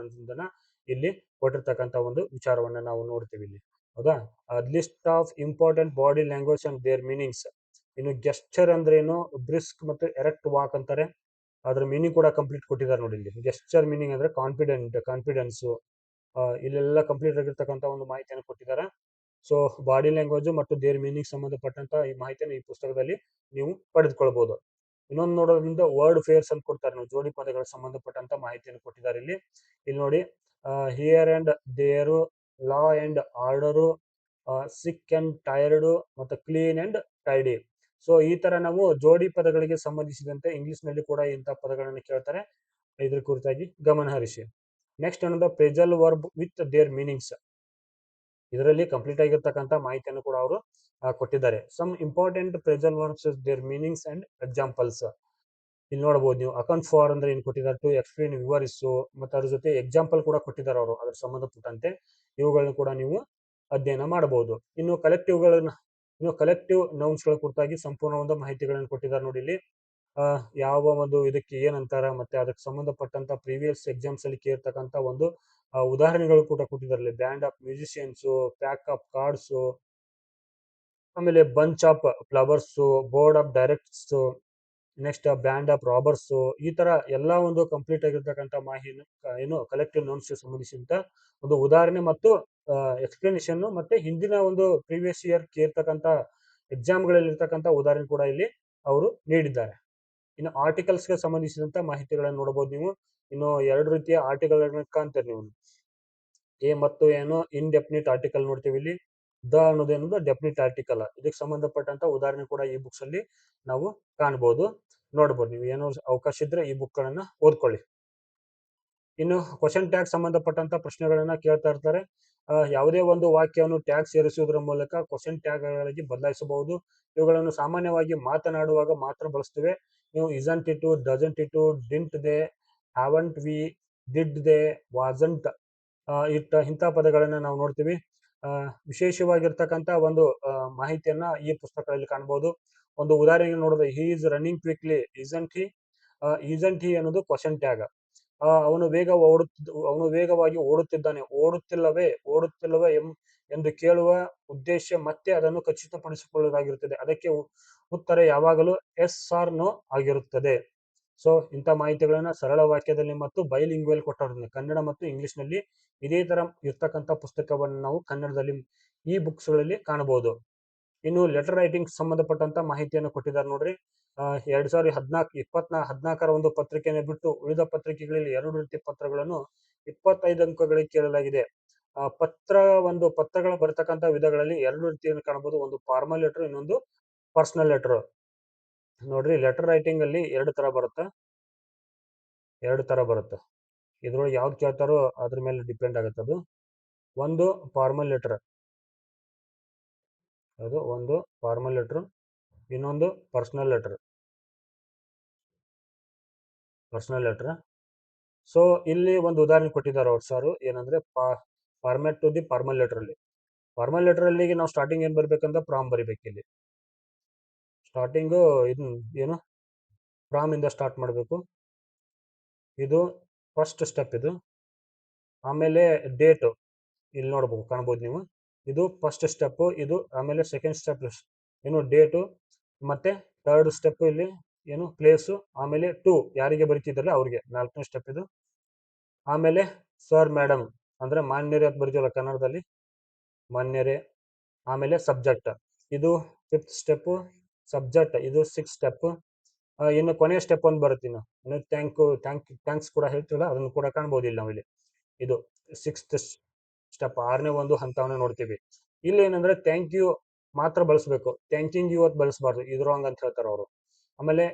ಅನ್ನೋದನ್ನ ಇಲ್ಲಿ ಕೊಟ್ಟಿರ್ತಕ್ಕಂಥ ಒಂದು ವಿಚಾರವನ್ನ ನಾವು ನೋಡ್ತೀವಿ ಇಲ್ಲಿ. ಹೌದಾ? List of important body language and their meanings. ಇನ್ನು ಗೆಸ್ಚರ್ ಅಂದ್ರೆ ಏನು, ಬ್ರಿಸ್ಕ್ ಮತ್ತು ಎರೆಕ್ಟ್ ವಾಕ್ ಅಂತಾರೆ. ಅದ್ರ ಮೀನಿಂಗ್ ಕೂಡ ಕಂಪ್ಲೀಟ್ ಕೊಟ್ಟಿದ್ದಾರೆ ನೋಡಿ ಇಲ್ಲಿ. ಗೆಸ್ಚರ್ ಮೀನಿಂಗ್ ಅಂದ್ರೆ ಕಾನ್ಫಿಡೆನ್ಸ್. ಇಲ್ಲೆಲ್ಲ ಕಂಪ್ಲೀಟ್ ಆಗಿರ್ತಕ್ಕಂಥ ಒಂದು ಮಾಹಿತಿಯನ್ನು ಕೊಟ್ಟಿದ್ದಾರೆ. ಸೊ ಬಾಡಿ ಲ್ಯಾಂಗ್ವೇಜ್ ಮತ್ತು ದೇರ್ ಮೀನಿಂಗ್ ಸಂಬಂಧಪಟ್ಟಂತ ಈ ಮಾಹಿತಿಯನ್ನು ಈ ಪುಸ್ತಕದಲ್ಲಿ ನೀವು ಪಡೆದುಕೊಳ್ಬಹುದು. ಇನ್ನೊಂದು ನೋಡೋದ್ರಿಂದ ವರ್ಡ್ ಫೇರ್ಸ್ ಅಂತ ಕೊಡ್ತಾರೆ, ನಾವು ಜೋಡಿ ಪದಗಳ ಸಂಬಂಧಪಟ್ಟಂತ ಮಾಹಿತಿಯನ್ನು ಕೊಟ್ಟಿದ್ದಾರೆ ಇಲ್ಲಿ ನೋಡಿ. Here and there, law and order, sick and tired ಮತ್ತು ಕ್ಲೀನ್ ಅಂಡ್ ಟೈಡಿ. ಸೊ ಈ ತರ ನಾವು ಜೋಡಿ ಪದಗಳಿಗೆ ಸಂಬಂಧಿಸಿದಂತೆ ಇಂಗ್ಲಿಷ್ ನಲ್ಲಿ ಕೂಡ ಇಂತಹ ಪದಗಳನ್ನು ಕೇಳ್ತಾರೆ. ಇದ್ರ ಕುರಿತಾಗಿ ಗಮನ ಹರಿಸಿ. ನೆಕ್ಸ್ಟ್ ಅನ್ನೋದು phrasal verb with their meanings. ಇದರಲ್ಲಿ ಕಂಪ್ಲೀಟ್ ಆಗಿರ್ತಕ್ಕಂಥ ಮಾಹಿತಿಯನ್ನು ಕೂಡ ಅವರು ಕೊಟ್ಟಿದ್ದಾರೆ. Some important phrasal verbs, their meanings and examples. ಇಲ್ಲಿ ನೋಡಬಹುದು ನೀವು. ಅಕೌಂಟ್ ಫಾರ್ ಅಂದ್ರೆ ಏನ್ ಕೊಟ್ಟಿದ್ದಾರೆ, ಟು ಎಕ್ಸ್ಪ್ಲೇನ್, ವಿವರಿಸು, ಮತ್ತು ಅದ್ರ ಜೊತೆ ಎಕ್ಸಾಂಪಲ್ ಕೂಡ ಕೊಟ್ಟಿದ್ದಾರೆ ಅವರು ಅದ್ರ ಸಂಬಂಧಪಟ್ಟಂತೆ. ಇವುಗಳನ್ನು ಕೂಡ ನೀವು ಅಧ್ಯಯನ ಮಾಡಬಹುದು. ಇನ್ನು ಕಲೆಕ್ಟಿವ್ ನೌನ್ಸ್ ಗಳ ಕುರಿತಾಗಿ ಸಂಪೂರ್ಣ ಒಂದು ಮಾಹಿತಿಗಳನ್ನು ಕೊಟ್ಟಿದ್ದಾರೆ ನೋಡಿ ಇಲ್ಲಿ. ಯಾವ ಒಂದು ಇದಕ್ಕೆ ಏನಂತಾರ ಮತ್ತೆ ಅದಕ್ಕೆ ಸಂಬಂಧಪಟ್ಟಂತ ಪ್ರೀವಿಯಸ್ ಎಕ್ಸಾಮ್ಸ್ ಅಲ್ಲಿ ಕೇಳ್ತಕ್ಕಂತ ಒಂದು ಉದಾಹರಣೆಗಳು ಕೂಡ ಕೊಟ್ಟಿದ್ದಾರೆ. Band of musicians, pack of cards, ಆಮೇಲೆ bunch of flowers, board of directors, next band of robbers, ಈ ತರ ಎಲ್ಲಾ ಒಂದು ಕಂಪ್ಲೀಟ್ ಆಗಿರ್ತಕ್ಕಂಥ ಮಾಹಿತಿ ಏನು ಕಲೆಕ್ಟಿವ್ ನೌನ್ಸ್ ಸಂಬಂಧಿಸಿದಂತ ಒಂದು ಉದಾಹರಣೆ ಮತ್ತು ಎಕ್ಸ್ಪ್ಲನೇಷನ್ ಮತ್ತೆ ಹಿಂದಿನ ಒಂದು ಪ್ರೀವಿಯಸ್ ಇಯರ್ ಕೇಳ್ತಕ್ಕಂಥ ಎಕ್ಸಾಮ್ಗಳಲ್ಲಿ ಇರ್ತಕ್ಕಂಥ ಉದಾಹರಣೆ ಕೂಡ ಇಲ್ಲಿ ಅವರು ನೀಡಿದ್ದಾರೆ. ಇನ್ನು ಆರ್ಟಿಕಲ್ಸ್ಗೆ ಸಂಬಂಧಿಸಿದಂತ ಮಾಹಿತಿಗಳನ್ನು ನೋಡಬಹುದು ನೀವು. ಇನ್ನು ಎರಡು ರೀತಿಯ ಆರ್ಟಿಕಲ್ಗಳನ್ನ ಕಾಣ್ತೀರಿ ನೀವು. ಎ ಮತ್ತು ಏನು ಇನ್ಡೆಫಿನಿಟ್ ಆರ್ಟಿಕಲ್ ನೋಡ್ತೀವಿ ಇಲ್ಲಿ. ದ ಅನ್ನೋದೇನದು ಡೆಫಿನಿಟ್ ಆರ್ಟಿಕಲ್. ಇದಕ್ಕೆ ಸಂಬಂಧಪಟ್ಟಂತ ಉದಾಹರಣೆ ಕೂಡ ಈ ಬುಕ್ಸ್ ಅಲ್ಲಿ ನಾವು ಕಾಣಬಹುದು, ನೋಡ್ಬೋದು. ನೀವು ಏನೋ ಅವಕಾಶ ಇದ್ರೆ ಈ ಬುಕ್ ಗಳನ್ನ ಓದ್ಕೊಳ್ಳಿ. ಇನ್ನು ಕ್ವಶನ್ ಟ್ಯಾಗ್ ಸಂಬಂಧಪಟ್ಟಂತ ಪ್ರಶ್ನೆಗಳನ್ನ ಕೇಳ್ತಾ ಇರ್ತಾರೆ. ಯಾವುದೇ ಒಂದು ವಾಕ್ಯವನ್ನು ಟ್ಯಾಗ್ ಸೇರಿಸುವುದರ ಮೂಲಕ ಕ್ವಶನ್ ಟ್ಯಾಗ್ ಗಳಾಗಿ ಬದಲಾಯಿಸಬಹುದು. ಇವುಗಳನ್ನು ಸಾಮಾನ್ಯವಾಗಿ ಮಾತನಾಡುವಾಗ ಮಾತ್ರ ಬಳಸ್ತೇವೆ. ನೀವು isn't it, doesn't it, didn't they, haven't we, did they, wasn't ಇಂಥ ಪದಗಳನ್ನ ನಾವು ನೋಡ್ತೀವಿ. ವಿಶೇಷವಾಗಿರ್ತಕ್ಕಂಥ ಒಂದು ಮಾಹಿತಿಯನ್ನ ಈ ಪುಸ್ತಕದಲ್ಲಿ ಕಾಣಬಹುದು. ಒಂದು ಉದಾಹರಣೆ ನೋಡಿದ್ರೆ, he is running quickly, isn't ಹಿ ಅನ್ನೋದು ಕ್ವಶನ್ ಟ್ಯಾಗ್. ಅವನು ವೇಗವಾಗಿ ಓಡುತ್ತಿದ್ದಾನೆ, ಓಡುತ್ತಿಲ್ಲವೇ ಎಂದು ಕೇಳುವ ಉದ್ದೇಶ ಮತ್ತೆ ಅದನ್ನು ಖಚಿತಪಡಿಸಿಕೊಳ್ಳುವುದಾಗಿರುತ್ತದೆ. ಅದಕ್ಕೆ ಉತ್ತರ ಯಾವಾಗಲೂ ಎಸ್ ಆರ್ ನೋ ಆಗಿರುತ್ತದೆ. ಸೊ ಇಂಥ ಮಾಹಿತಿಗಳನ್ನ ಸರಳ ವಾಕ್ಯದಲ್ಲಿ ಮತ್ತು ಬೈಲಿಂಗ್ವೇಲ್ ಕೊಟ್ಟಿರೋದ್ರಿಂದ ಕನ್ನಡ ಮತ್ತು ಇಂಗ್ಲಿಷ್ ನಲ್ಲಿ ಇದೇ ತರ ಇರ್ತಕ್ಕಂಥ ಪುಸ್ತಕವನ್ನು ನಾವು ಕನ್ನಡದಲ್ಲಿ ಈ ಬುಕ್ಸ್ ಗಳಲ್ಲಿ ಕಾಣಬಹುದು. ಇನ್ನು ಲೆಟರ್ ರೈಟಿಂಗ್ ಸಂಬಂಧಪಟ್ಟಂತ ಮಾಹಿತಿಯನ್ನು ಕೊಟ್ಟಿದ್ದಾರೆ ನೋಡ್ರಿ. 2014 ಒಂದು ಪತ್ರಿಕೆಯನ್ನು ಬಿಟ್ಟು ಉಳಿದ ಪತ್ರಿಕೆಗಳಲ್ಲಿ 2 ರೀತಿಯ ಪತ್ರಗಳನ್ನು 25 ಅಂಕಗಳಿಗೆ ಕೇಳಲಾಗಿದೆ. ಪತ್ರಗಳು ಬರತಕ್ಕಂಥ ವಿಧಗಳಲ್ಲಿ 2 ರೀತಿಯನ್ನು ಕಾಣಬಹುದು. ಒಂದು ಫಾರ್ಮಲ್ ಲೆಟರ್, ಇನ್ನೊಂದು ಪರ್ಸನಲ್ ಲೆಟರ್. ನೋಡ್ರಿ, ಲೆಟರ್ ರೈಟಿಂಗ್ ಅಲ್ಲಿ 2 ತರ ಬರುತ್ತೆ. ಇದ್ರೊಳಗೆ ಯಾವ್ದು ಕೇಳ್ತಾರೋ ಅದ್ರ ಮೇಲೆ ಡಿಪೆಂಡ್ ಆಗುತ್ತೆ ಅದು. ಒಂದು ಫಾರ್ಮಲ್ ಲೆಟರ್, ಇನ್ನೊಂದು ಪರ್ಸನಲ್ ಲೆಟರ್. ಸೊ ಇಲ್ಲಿ ಒಂದು ಉದಾಹರಣೆ ಕೊಟ್ಟಿದ್ದಾರೆ ಅವ್ರು ಸಾರು, ಏನಂದ್ರೆ format to the formal letter ಅಲ್ಲಿ. ಫಾರ್ಮಲ್ ಲೆಟರ್ ಅಲ್ಲಿ ನಾವು ಸ್ಟಾರ್ಟಿಂಗ್ ಏನ್ ಬರ್ಬೇಕಂದ್ರೆ ಫ್ರಾಮ್ ಬರಿಬೇಕು. ಇಲ್ಲಿ ಸ್ಟಾರ್ಟಿಂಗು ಏನು ಫ್ರಾಮ್ ಇಂದ ಸ್ಟಾರ್ಟ್ ಮಾಡಬೇಕು. ಇದು ಫಸ್ಟ್ ಸ್ಟೆಪ್ ಇದು. ಆಮೇಲೆ ಡೇಟ್ ಇಲ್ಲಿ ನೋಡ್ಬೇಕು, ಕಾಣ್ಬೋದು ನೀವು. ಇದು ಫಸ್ಟ್ ಸ್ಟೆಪ್ ಇದು. ಆಮೇಲೆ ಸೆಕೆಂಡ್ ಸ್ಟೆಪ್ ಏನು ಡೇಟು, ಮತ್ತೆ ಥರ್ಡ್ ಸ್ಟೆಪ್ ಇಲ್ಲಿ ಏನು ಪ್ಲೇಸು, ಆಮೇಲೆ ಟು ಯಾರಿಗೆ ಬರೀತಿದ್ರಲ್ಲ ಅವ್ರಿಗೆ 4ನೇ ಸ್ಟೆಪ್ ಇದು. ಆಮೇಲೆ ಸರ್ ಮೇಡಮ್ ಅಂದ್ರೆ ಮಾನ್ಯರೇ ಅಂತ ಬರೀತೀವಲ್ಲ ಕನ್ನಡದಲ್ಲಿ, ಮಾನ್ಯರೇ. ಆಮೇಲೆ ಸಬ್ಜೆಕ್ಟ್, ಇದು 5th ಸ್ಟೆಪ್. ಸಬ್ಜೆಕ್ಟ್ ಇದು 6th ಸ್ಟೆಪ್. ಇನ್ನು ಕೊನೆಯ ಸ್ಟೆಪ್ ಒಂದು ಬರುತ್ತೆ. ಇನ್ನು ಥ್ಯಾಂಕ್ಸ್ ಕೂಡ ಹೇಳ್ತೀವಲ್ಲ, ಅದನ್ನು ಕೂಡ ಕಾಣ್ಬೋದು ಇಲ್ಲಿ ನಾವಿಲ್ಲಿ. ಇದು 6th ಸ್ಟೆಪ್, 6ನೇ ಒಂದು ಹಂತವನ್ನು ನೋಡ್ತೀವಿ. ಇಲ್ಲಿ ಏನಂದ್ರೆ ಥ್ಯಾಂಕ್ ಯು ಮಾತ್ರ ಬಳಸಬೇಕು, ಥ್ಯಾಂಕಿಂಗ್ ಯು ಅಂತ ಬಳಸಬಾರ್ದು, ಇದು ರಾಂಗ್ ಅಂತ ಹೇಳ್ತಾರೆ ಅವರು. ಆಮೇಲೆ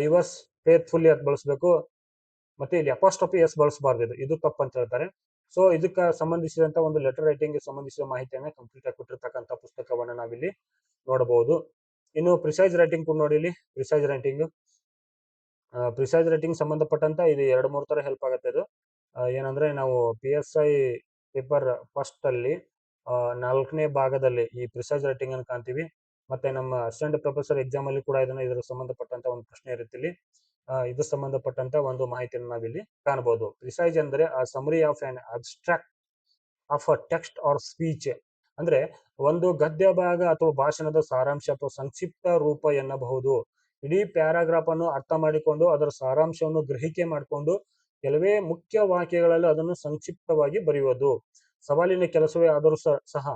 ಯುವರ್ಸ್ ಫೇತ್ಫುಲ್ಲಿ ಅಂತ ಬಳಸಬೇಕು. ಮತ್ತೆ ಇಲ್ಲಿ ಅಪಾಸ್ಟ್ರಫಿ ಎಸ್ ಬಳಸಬಾರ್ದು, ಇದು ತಪ್ಪು ಅಂತ ಹೇಳ್ತಾರೆ. ಸೊ ಇದಕ್ಕೆ ಸಂಬಂಧಿಸಿದಂತ ಒಂದು ಲೆಟರ್ ರೈಟಿಂಗ್ ಸಂಬಂಧಿಸಿದ ಮಾಹಿತಿಯನ್ನ ಕಂಪ್ಲೀಟ್ ಆಗಿ ಕೊಟ್ಟಿರ್ತಕ್ಕಂಥ ಪುಸ್ತಕವನ್ನ ನಾವಿಲ್ಲಿ ನೋಡಬಹುದು. ಇನ್ನು ಪ್ರಿಸೈಸ್ ರೈಟಿಂಗ್ ಕೂಡ ನೋಡಿ. ಇಲ್ಲಿ ಪ್ರಿಸೈಸ್ ರೈಟಿಂಗ್ ಸಂಬಂಧಪಟ್ಟಂತ ಇದು 2-3 ತರ ಹೆಲ್ಪ್ ಆಗುತ್ತೆ. ಇದು ಏನಂದ್ರೆ ನಾವು PSI ಪೇಪರ್ ಫಸ್ಟ್ ಅಲ್ಲಿ 4ನೇ ಭಾಗದಲ್ಲಿ ಈ ಪ್ರಿಸೈಸ್ ರೈಟಿಂಗ್ ಅನ್ನು ಕಾಣ್ತೀವಿ. ಮತ್ತೆ ನಮ್ಮ ಅಸಿಸ್ಟೆಂಟ್ ಪ್ರೊಫೆಸರ್ ಎಕ್ಸಾಮ್ ಅಲ್ಲಿ ಕೂಡ ಇದರ ಸಂಬಂಧಪಟ್ಟಂತ ಒಂದು ಪ್ರಶ್ನೆ ಇರುತ್ತೆ ಇಲ್ಲಿ. ಇದು ಸಂಬಂಧಪಟ್ಟಂತ ಒಂದು ಮಾಹಿತಿಯನ್ನು ನಾವಿಲ್ಲಿ ಕಾಣಬಹುದು. ಪ್ರಿಸೈಸ್ ಅಂದ್ರೆ summary of an abstract of a text or speech. ಅಂದ್ರೆ ಒಂದು ಗದ್ಯ ಭಾಗ ಅಥವಾ ಭಾಷಣದ ಸಾರಾಂಶ ಅಥವಾ ಸಂಕ್ಷಿಪ್ತ ರೂಪ ಎನ್ನಬಹುದು. ಇಡೀ ಪ್ಯಾರಾಗ್ರಾಫ್ ಅನ್ನು ಅರ್ಥ ಮಾಡಿಕೊಂಡು ಅದರ ಸಾರಾಂಶವನ್ನು ಗ್ರಹಿಕೆ ಮಾಡಿಕೊಂಡು ಕೆಲವೇ ಮುಖ್ಯ ವಾಕ್ಯಗಳಲ್ಲಿ ಅದನ್ನು ಸಂಕ್ಷಿಪ್ತವಾಗಿ ಬರೆಯುವುದು ಸವಾಲಿನ ಕೆಲಸವೇ ಆದರೂ ಸಹ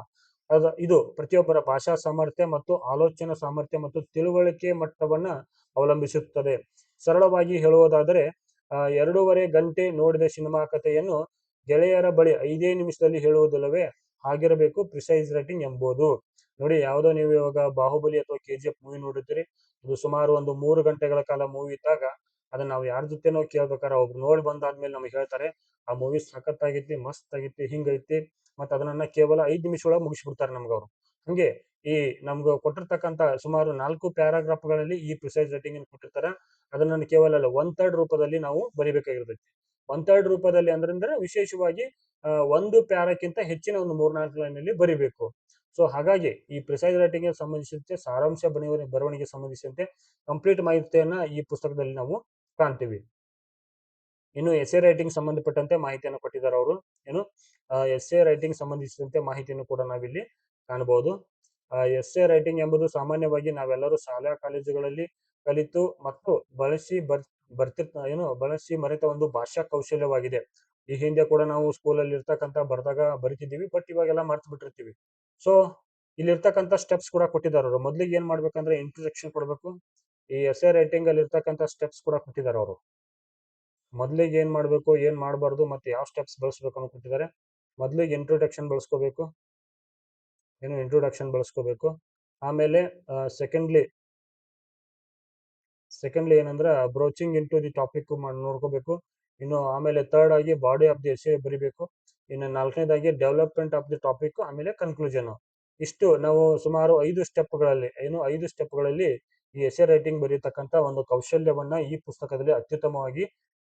ಇದು ಪ್ರತಿಯೊಬ್ಬರ ಭಾಷಾ ಸಾಮರ್ಥ್ಯ ಮತ್ತು ಆಲೋಚನಾ ಸಾಮರ್ಥ್ಯ ಮತ್ತು ತಿಳುವಳಿಕೆ ಮಟ್ಟವನ್ನ ಅವಲಂಬಿಸುತ್ತದೆ. ಸರಳವಾಗಿ ಹೇಳುವುದಾದರೆ 2.5 ಗಂಟೆ ನೋಡಿದ ಸಿನಿಮಾ ಕಥೆಯನ್ನು ಗೆಳೆಯರ ಬಳಿ 5 ನಿಮಿಷದಲ್ಲಿ ಹೇಳುವುದಿಲ್ಲವೇ, ಹಾಗಿರಬೇಕು ಪ್ರಿಸೈಸ್ ರೈಟಿಂಗ್ ಎಂಬುದು. ನೋಡಿ, ಯಾವುದೋ ನೀವು ಇವಾಗ ಬಾಹುಬಲಿ ಅಥವಾ KGF ಮೂವಿ ನೋಡಿರ್ತೀರಿ. ಇದು ಸುಮಾರು ಒಂದು 3 ಗಂಟೆಗಳ ಕಾಲ ಮೂವಿ ಇದ್ದಾಗ ಅದನ್ನ ನಾವು ಯಾರ ಜೊತೆನೋ ಕೇಳ್ಬೇಕಾರೆ ಒಬ್ರು ನೋಡಿ ಬಂದಾದ್ಮೇಲೆ ನಮ್ಗೆ ಹೇಳ್ತಾರೆ ಆ ಮೂವಿ ಸಖತ್ತಾಗೈತಿ, ಮಸ್ತ್ ಆಗೈತಿ, ಹಿಂಗೈತಿ, ಮತ್ತೆ ಅದನ್ನ ಕೇವಲ 5 ನಿಮಿಷ ಒಳಗೆ ಮುಗಿಸ್ಬಿಡ್ತಾರೆ ನಮ್ಗೆ ಅವರು. ಹಂಗೆ ಈ ನಮ್ಗೆ ಕೊಟ್ಟಿರ್ತಕ್ಕಂಥ ಸುಮಾರು 4 ಪ್ಯಾರಾಗ್ರಾಫ್ಗಳಲ್ಲಿ ಈ ಪ್ರಿಸೈಸ್ ರೈಟಿಂಗ್ ಅನ್ನು ಕೊಟ್ಟಿರ್ತಾರೆ. ಅದನ್ನ ಕೇವಲ 1/3 ರೂಪದಲ್ಲಿ ನಾವು ಬರಿಬೇಕಾಗಿರ್ತೈತಿ. 1/3 ರೂಪದಲ್ಲಿ ಅಂದ್ರೆ ವಿಶೇಷವಾಗಿ ಒಂದು ಪ್ಯಾರಾಕ್ಕಿಂತ ಹೆಚ್ಚಿನ ಒಂದು 3-4 ಲೈನಲ್ಲಿ ಬರಿಬೇಕು. ಸೊ ಹಾಗಾಗಿ ಈ ಪ್ರಿಸೈಸ್ ರೈಟಿಂಗ್ ಗೆ ಸಂಬಂಧಿಸಿದಂತೆ ಸಾರಾಂಶ ಬರವಣಿಗೆ ಸಂಬಂಧಿಸಿದಂತೆ ಕಂಪ್ಲೀಟ್ ಮಾಹಿತಿಯನ್ನ ಈ ಪುಸ್ತಕದಲ್ಲಿ ನಾವು ಕಾಣ್ತೀವಿ. ಇನ್ನು ಎಸ್ಸೆ ರೈಟಿಂಗ್ ಸಂಬಂಧಪಟ್ಟಂತೆ ಮಾಹಿತಿಯನ್ನು ಕೊಟ್ಟಿದ್ದಾರೆ ಅವರು. ಎಸ್ಸೆ ರೈಟಿಂಗ್ ಸಂಬಂಧಿಸಿದಂತೆ ಮಾಹಿತಿಯನ್ನು ಕೂಡ ನಾವಿಲ್ಲಿ ಕಾಣಬಹುದು. ಎಸ್ಸೆ ರೈಟಿಂಗ್ ಎಂಬುದು ಸಾಮಾನ್ಯವಾಗಿ ನಾವೆಲ್ಲರೂ ಶಾಲಾ ಕಾಲೇಜುಗಳಲ್ಲಿ ಕಲಿತು ಮತ್ತು ಬಳಸಿ ಮರೆತ ಒಂದು ಭಾಷಾ ಕೌಶಲ್ಯವಾಗಿದೆ. ಈ ಹಿಂದೆ ಕೂಡ ನಾವು ಸ್ಕೂಲಲ್ಲಿ ಇರ್ತಕ್ಕಂಥ ಬರ್ದಾಗ ಬರಿತಿದ್ದೀವಿ, ಬಟ್ ಇವಾಗೆಲ್ಲ ಮರ್ತು ಬಿಟ್ಟಿರ್ತೀವಿ. ಸೊ ಇಲ್ಲಿರ್ತಕ್ಕಂಥ ಸ್ಟೆಪ್ಸ್ ಕೂಡ ಕೊಟ್ಟಿದ್ದಾರೆ ಅವರು. ಮೊದ್ಲಿಗೆ ಏನ್ ಮಾಡ್ಬೇಕಂದ್ರೆ ಇಂಟ್ರೊಡಕ್ಷನ್ ಕೊಡ್ಬೇಕು. ಈ ಎಸ್ಸೆ ರೈಟಿಂಗ್ ಅಲ್ಲಿ ಇರ್ತಕ್ಕಂಥ ಸ್ಟೆಪ್ಸ್ ಕೂಡ ಕೊಟ್ಟಿದ್ದಾರೆ ಅವರು. ಮೊದ್ಲಿಗೆ ಏನ್ ಮಾಡ್ಬೇಕು, ಏನ್ ಮಾಡಬಾರ್ದು, ಮತ್ತೆ ಯಾವ ಸ್ಟೆಪ್ಸ್ ಬಳಸ್ಬೇಕು ಅನ್ನೋ ಕೊಟ್ಟಿದ್ದಾರೆ. ಮೊದ್ಲಿಗೆ ಇಂಟ್ರೊಡಕ್ಷನ್ ಬಳಸ್ಕೋಬೇಕು. ಆಮೇಲೆ ಸೆಕೆಂಡ್ಲಿ ಏನಂದ್ರೆ ಬ್ರೋಚಿಂಗ್ ಇಂಟು ದಿ ಟಾಪಿಕ್ ನೋಡ್ಕೋಬೇಕು. ಇನ್ನು ಆಮೇಲೆ ಥರ್ಡ್ ಆಗಿ ಬಾಡಿ ಆಫ್ ದಿ ಎಸ್ಸೆ ಬರಿಬೇಕು. ಇನ್ನು ನಾಲ್ಕನೇದಾಗಿ ಡೆವಲಪ್ಮೆಂಟ್ ಆಫ್ ದಿ ಟಾಪಿಕ್, ಆಮೇಲೆ ಕನ್ಕ್ಲೂಷನ್. ಇಷ್ಟು ನಾವು ಸುಮಾರು 5 ಸ್ಟೆಪ್ಗಳಲ್ಲಿ ಈ ಎಸ್ಸೆ ರೈಟಿಂಗ್ ಬರೆಯತಕ್ಕಂತ ಒಂದು ಕೌಶಲ್ಯವನ್ನ ಈ ಪುಸ್ತಕದಲ್ಲಿ ಅತ್ಯುತ್ತಮವಾಗಿ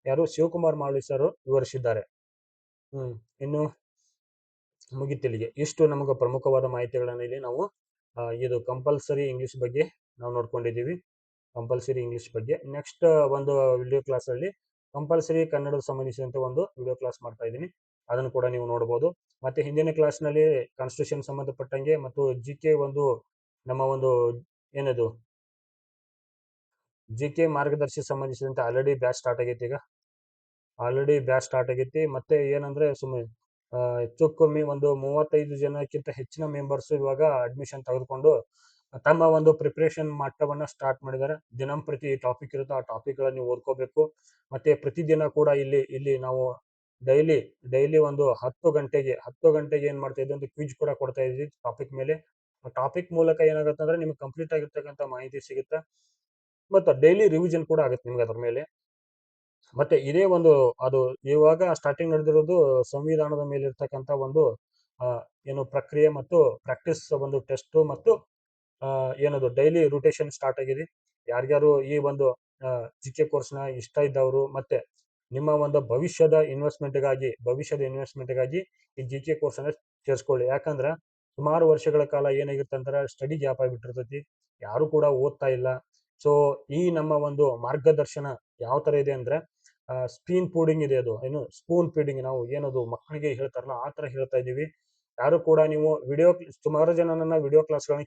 ಯಾರು ಶಿವಕುಮಾರ್ ಮಾಳಿ ಸರ್ ವಿವರಿಸಿದ್ದಾರೆ. ಇನ್ನು ಮುಗಿತಿಲ್ಲಿಗೆ ಇಷ್ಟು ನಮಗೆ ಪ್ರಮುಖವಾದ ಮಾಹಿತಿಗಳನ್ನ ಇಲ್ಲಿ ನಾವು ಇದು ಕಂಪಲ್ಸರಿ ಇಂಗ್ಲಿಷ್ ಬಗ್ಗೆ ನಾವು ನೋಡ್ಕೊಂಡಿದ್ದೀವಿ. ಕಂಪಲ್ಸರಿ ಇಂಗ್ಲಿಷ್ ಬಗ್ಗೆ ನೆಕ್ಸ್ಟ್ ಒಂದು ವಿಡಿಯೋ ಕ್ಲಾಸ್ ಅಲ್ಲಿ ಕಂಪಲ್ಸರಿ ಕನ್ನಡದ ಸಂಬಂಧಿಸಿದಂತೆ ಒಂದು ವಿಡಿಯೋ ಕ್ಲಾಸ್ ಮಾಡ್ತಾ ಇದ್ದೀನಿ. ಅದನ್ನು ಕೂಡ ನೀವು ನೋಡಬಹುದು. ಮತ್ತೆ ಹಿಂದಿನ ಕ್ಲಾಸ್ ನಲ್ಲಿ ಕಾನ್ಸ್ಟಿಟ್ಯೂಷನ್ ಸಂಬಂಧಪಟ್ಟಂಗೆ ಮತ್ತು ಜಿಕೆ ಒಂದು ನಮ್ಮ ಒಂದು ಏನದು ಜಿಕೆ ಮಾರ್ಗದರ್ಶಿ ಸಂಬಂಧಿಸಿದಂತೆ ಆಲ್ರೆಡಿ ಬ್ಯಾಚ್ ಸ್ಟಾರ್ಟ್ ಆಗೈತಿ. ಮತ್ತೆ ಏನಂದ್ರೆ ಸುಮ್ಮನೆ ಹೆಚ್ಚು ಕಮ್ಮಿ ಒಂದು 35 ಜನಕ್ಕಿಂತ ಹೆಚ್ಚಿನ ಮೆಂಬರ್ಸ್ ಇವಾಗ ಅಡ್ಮಿಷನ್ ತೆಗೆದುಕೊಂಡು ತಮ್ಮ ಒಂದು ಪ್ರಿಪರೇಷನ್ ಮಟ್ಟವನ್ನ ಸ್ಟಾರ್ಟ್ ಮಾಡಿದ್ದಾರೆ. ದಿನಂಪ್ರತಿ ಟಾಪಿಕ್ ಇರುತ್ತೆ, ಆ ಟಾಪಿಕ್ ಗಳನ್ನ ನೀವು ಓದ್ಕೋಬೇಕು. ಮತ್ತೆ ಪ್ರತಿದಿನ ಕೂಡ ಇಲ್ಲಿ ನಾವು ಡೈಲಿ ಒಂದು 10 ಗಂಟೆಗೆ ಏನ್ ಮಾಡ್ತಾ ಇದ್ವಿ, ಒಂದು ಕ್ವಿಜ್ ಕೂಡ ಕೊಡ್ತಾ ಇದ್ವಿ ಟಾಪಿಕ್ ಮೇಲೆ. ಟಾಪಿಕ್ ಮೂಲಕ ಏನಾಗುತ್ತೆ ಅಂದ್ರೆ ನಿಮ್ಗೆ ಕಂಪ್ಲೀಟ್ ಆಗಿರ್ತಕ್ಕಂಥ ಮಾಹಿತಿ ಸಿಗುತ್ತೆ, ಮತ್ತು ಡೈಲಿ ರಿವಿಷನ್ ಕೂಡ ಆಗುತ್ತೆ ನಿಮ್ಗೆ ಅದ್ರ ಮೇಲೆ. ಮತ್ತೆ ಇದೇ ಒಂದು ಅದು ಇವಾಗ ಸ್ಟಾರ್ಟಿಂಗ್ ನಡೆದಿರೋದು ಸಂವಿಧಾನದ ಮೇಲೆ ಇರ್ತಕ್ಕಂಥ ಒಂದು ಏನು ಪ್ರಕ್ರಿಯೆ ಮತ್ತು ಪ್ರಾಕ್ಟೀಸ್ ಒಂದು ಟೆಸ್ಟ್ ಮತ್ತು ಏನದು ಡೈಲಿ ರೋಟೇಷನ್ ಸ್ಟಾರ್ಟ್ ಆಗಿದೆ. ಯಾರ್ಯಾರು ಈ ಒಂದು ಜಿಕೆ ಕೋರ್ಸ್ನ ಇಷ್ಟ ಇದ್ದವರು ಮತ್ತೆ ನಿಮ್ಮ ಒಂದು ಭವಿಷ್ಯದ ಇನ್ವೆಸ್ಟ್ಮೆಂಟ್ಗಾಗಿ ಈ ಜಿಕೆ ಕೋರ್ಸ್ ಅನ್ನ ಸೇರಿಸ್ಕೊಳ್ಳಿ. ಯಾಕಂದ್ರೆ ಸುಮಾರು ವರ್ಷಗಳ ಕಾಲ ಏನಾಗಿರುತ್ತೆ ಅಂದ್ರೆ ಸ್ಟಡಿ ಗ್ಯಾಪ್ ಆಗಿಬಿಟ್ಟಿರ್ತೈತಿ, ಯಾರು ಕೂಡ ಓದ್ತಾ ಇಲ್ಲ. ಸೊ ಈ ನಮ್ಮ ಒಂದು ಮಾರ್ಗದರ್ಶನ ಯಾವ ತರ ಇದೆ ಅಂದ್ರೆ ಸ್ಪೂನ್ ಫೀಡಿಂಗ್ ಇದೆ. ಅದು ಏನು ಸ್ಪೂನ್ ಫೀಡಿಂಗ್ ನಾವು ಏನದು ಮಕ್ಕಳಿಗೆ ಹೇಳ್ತಾರಲ್ಲ ಆ ತರ ಹೇಳ್ತಾ ಇದೀವಿ. ಯಾರು ಕೂಡ ನೀವು ಸುಮಾರು ಜನ ನನ್ನ ವಿಡಿಯೋ ಕ್ಲಾಸ್ಗಳನ್ನ